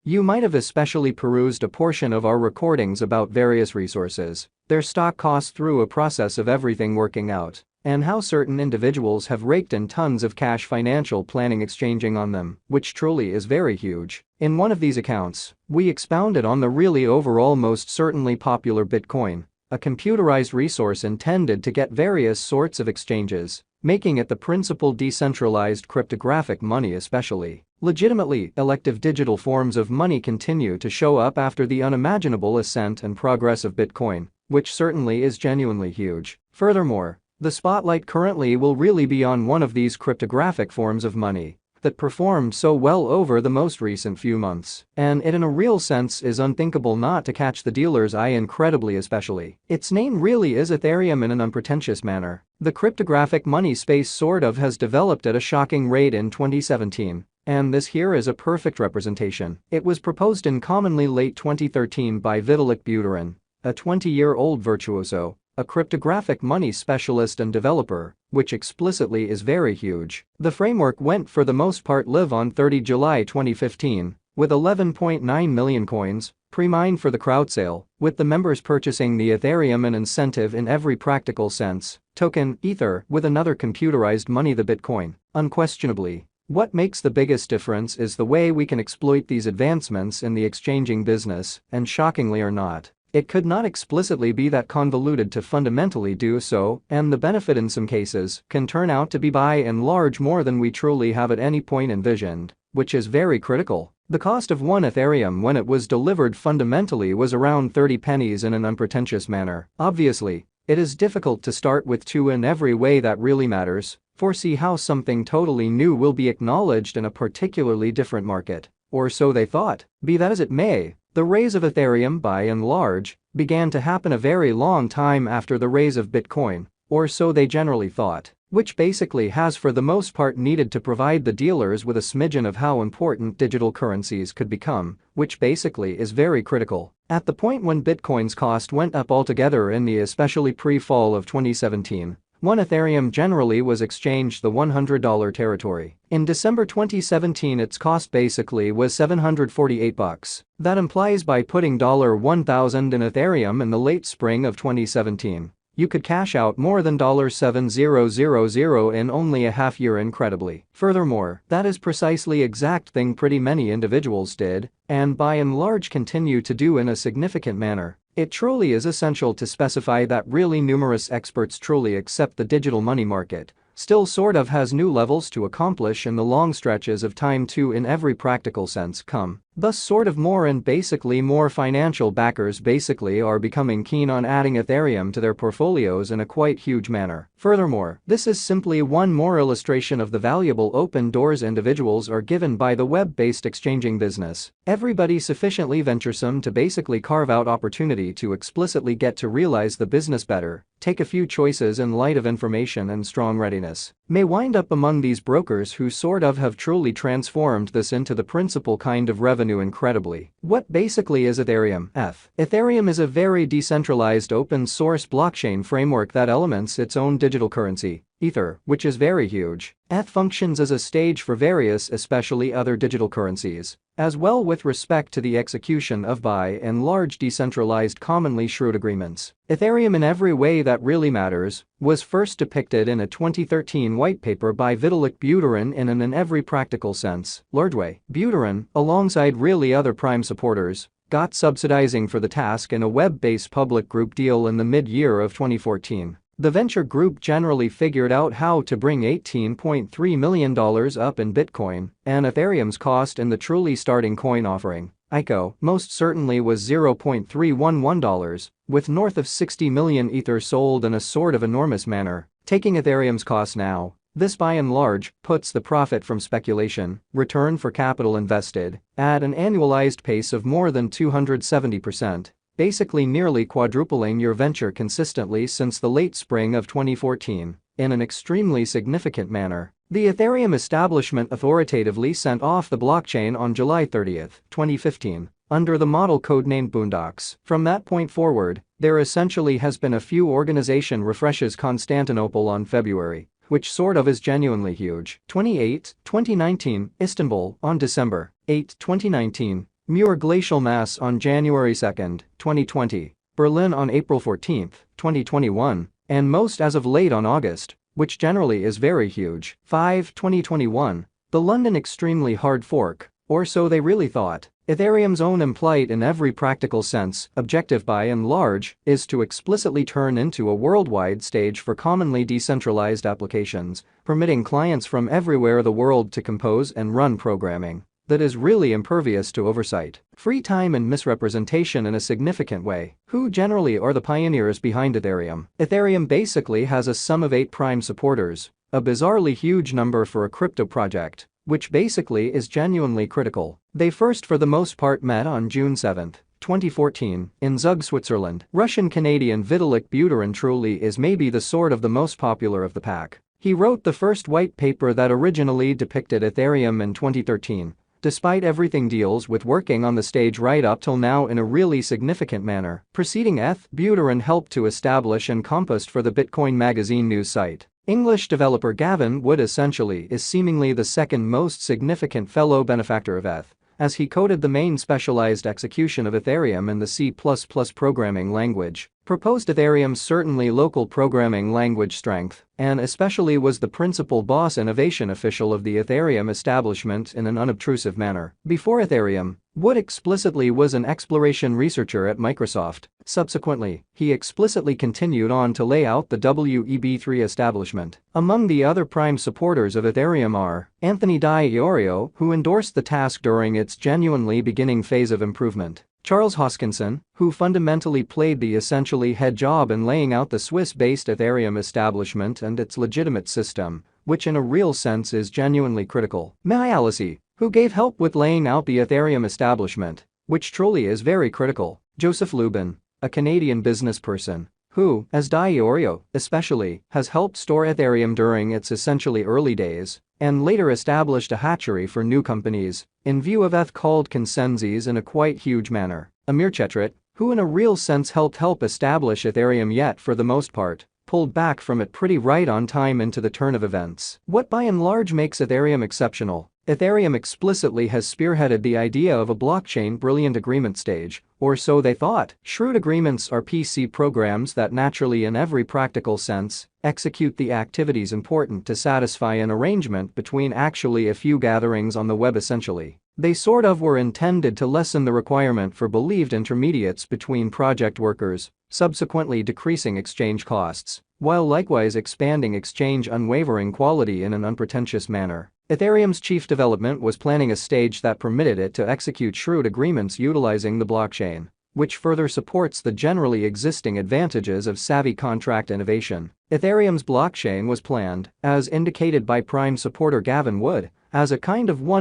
You might have especially perused a portion of our recordings about various resources, their stock costs through a process of everything working out, and how certain individuals have raked in tons of cash financial planning exchanging on them, which truly is very huge. In one of these accounts, we expounded on the really overall most certainly popular Bitcoin, a computerized resource intended to get various sorts of exchanges, making it the principal decentralized cryptographic money especially. Legitimately elective digital forms of money continue to show up after the unimaginable ascent and progress of Bitcoin, which certainly is genuinely huge. Furthermore, the spotlight currently will really be on one of these cryptographic forms of money that performed so well over the most recent few months, and it in a real sense is unthinkable not to catch the dealer's eye incredibly especially. Its name really is Ethereum in an unpretentious manner. The cryptographic money space sort of has developed at a shocking rate in 2017. And this here is a perfect representation. It was proposed in commonly late 2013 by Vitalik Buterin, a 20-year-old virtuoso, a cryptographic money specialist and developer, which explicitly is very huge. The framework went for the most part live on 30 July 2015, with 11.9 million coins, pre-mined for the crowd sale, with the members purchasing the Ethereum an incentive in every practical sense, token, Ether, with another computerized money the Bitcoin. Unquestionably, what makes the biggest difference is the way we can exploit these advancements in the exchanging business, and shockingly or not, it could not explicitly be that convoluted to fundamentally do so, and the benefit in some cases can turn out to be by and large more than we truly have at any point envisioned, which is very critical. The cost of one Ethereum when it was delivered fundamentally was around 30 pennies in an unpretentious manner. Obviously, it is difficult to start with two in every way that really matters, foresee how something totally new will be acknowledged in a particularly different market, or so they thought. Be that as it may, the rise of Ethereum by and large began to happen a very long time after the rise of Bitcoin, or so they generally thought, which basically has for the most part needed to provide the dealers with a smidgen of how important digital currencies could become, which basically is very critical. At the point when Bitcoin's cost went up altogether in the especially pre-fall of 2017, one Ethereum generally was exchanged the $100 territory. In December 2017 its cost basically was $748. That implies by putting $1,000 in Ethereum in the late spring of 2017, you could cash out more than $7,000 in only a half year incredibly. Furthermore, that is precisely exact thing pretty many individuals did, and by and large continue to do in a significant manner. It truly is essential to specify that really numerous experts truly accept the digital money market still sort of has new levels to accomplish in the long stretches of time to in every practical sense come. Thus sort of more and basically more financial backers basically are becoming keen on adding Ethereum to their portfolios in a quite huge manner. Furthermore, this is simply one more illustration of the valuable open doors individuals are given by the web-based exchanging business. Everybody sufficiently venturesome to basically carve out opportunity to explicitly get to realize the business better, take a few choices in light of information and strong readiness, may wind up among these brokers who sort of have truly transformed this into the principal kind of revenue incredibly. What basically is Ethereum? Ethereum is a very decentralized open source blockchain framework that elements its own digital currency, Ether, which is very huge. Functions as a stage for various especially other digital currencies, as well with respect to the execution of by and large decentralized commonly shrewd agreements. Ethereum in every way that really matters was first depicted in a 2013 white paper by Vitalik Buterin in every practical sense large way. Buterin, alongside really other prime supporters, got subsidizing for the task in a web-based public group deal in the mid-year of 2014. The venture group generally figured out how to bring $18.3 million up in Bitcoin, and Ethereum's cost in the truly starting coin offering, ICO, most certainly was $0.311, with north of 60 million Ether sold in a sort of enormous manner. Taking Ethereum's cost now, this by and large puts the profit from speculation, return for capital invested, at an annualized pace of more than 270%. Basically nearly quadrupling your venture consistently since the late spring of 2014, in an extremely significant manner. The Ethereum establishment authoritatively sent off the blockchain on July 30, 2015, under the model codenamed Boondocks. From that point forward, there essentially has been a few organization refreshes. Constantinople on February, which sort of is genuinely huge. 2019, Istanbul on December 8, 2019. Muir glacial mass on January 2, 2020, Berlin on April 14, 2021, and most as of late on August, which generally is very huge. 5. 2021, the London extremely hard fork, or so they really thought. Ethereum's own implied in every practical sense, objective by and large, is to explicitly turn into a worldwide stage for commonly decentralized applications, permitting clients from everywhere the world to compose and run programming that is really impervious to oversight, free time and misrepresentation in a significant way. Who generally are the pioneers behind Ethereum? Ethereum basically has a sum of 8 prime supporters, a bizarrely huge number for a crypto project, which basically is genuinely critical. They first for the most part met on June 7, 2014, in Zug, Switzerland. Russian-Canadian Vitalik Buterin truly is maybe the sort of the most popular of the pack. He wrote the first white paper that originally depicted Ethereum in 2013. Despite everything deals with working on the stage right up till now in a really significant manner. Preceding Buterin helped to establish and compost for the Bitcoin magazine news site. English developer Gavin Wood essentially is seemingly the second most significant fellow benefactor of as he coded the main specialized execution of Ethereum in the C++ programming language. Proposed Ethereum's certainly local programming language strength, and especially was the principal boss innovation official of the Ethereum establishment in an unobtrusive manner. Before Ethereum, Wood explicitly was an exploration researcher at Microsoft. Subsequently, he explicitly continued on to lay out the Web3 establishment. Among the other prime supporters of Ethereum are Anthony Di Iorio, who endorsed the task during its genuinely beginning phase of improvement, Charles Hoskinson, who fundamentally played the essentially head job in laying out the Swiss-based Ethereum establishment and its legitimate system, which in a real sense is genuinely critical, Mehdi Alisi, who gave help with laying out the Ethereum establishment, which truly is very critical, Joseph Lubin, a Canadian business person, who, as Di Iorio, especially, has helped store Ethereum during its essentially early days, and later established a hatchery for new companies, in view of called consensus in a quite huge manner, Amir Chetrit, who in a real sense helped establish Ethereum yet for the most part, pulled back from it pretty right on time into the turn of events. What by and large makes Ethereum exceptional? Ethereum explicitly has spearheaded the idea of a blockchain brilliant agreement stage, or so they thought. Shrewd agreements are PC programs that naturally in every practical sense execute the activities important to satisfy an arrangement between actually a few gatherings on the web essentially. They sort of were intended to lessen the requirement for believed intermediates between project workers, subsequently decreasing exchange costs, while likewise expanding exchange unwavering quality in an unpretentious manner. Ethereum's chief development was planning a stage that permitted it to execute shrewd agreements utilizing the blockchain, which further supports the generally existing advantages of savvy contract innovation. Ethereum's blockchain was planned, as indicated by prime supporter Gavin Wood, as a kind of one